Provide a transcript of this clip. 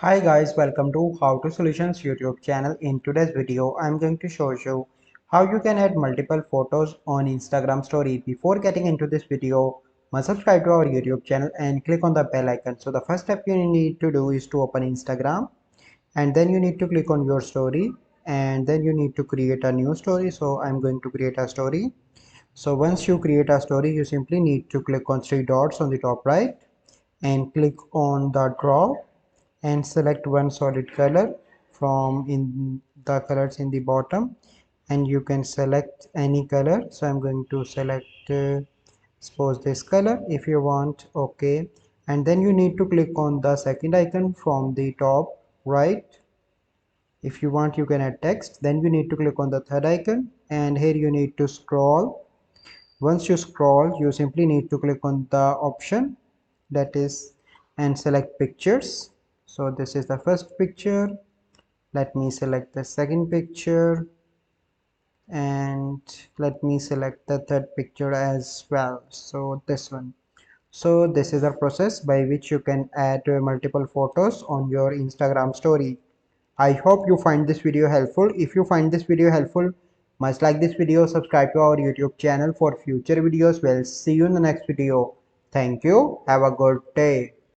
Hi guys, welcome to How to Solutions YouTube channel. In today's video, I'm going to show you how you can add multiple photos on Instagram story. Before getting into this video, must subscribe to our YouTube channel and click on the bell icon. So the first step you need to do is to open Instagram, and then you need to click on your story, and then you need to create a new story. So I'm going to create a story. So once you create a story, you simply need to click on three dots on the top right and click on the draw and select one solid color from in the colors in the bottom, and you can select any color. So I'm going to select suppose this color if you want. Okay, and then you need to click on the second icon from the top right. If you want, you can add text. Then you need to click on the third icon, and here you need to scroll. Once you scroll, you simply need to click on the option that is and select pictures. So this is the first picture. Let me select the second picture, and let me select the third picture as well. So this one. So this is the process by which you can add multiple photos on your Instagram story. I hope you find this video helpful. If you find this video helpful, must like this video, subscribe to our YouTube channel for future videos. We'll see you in the next video. Thank you. Have a good day.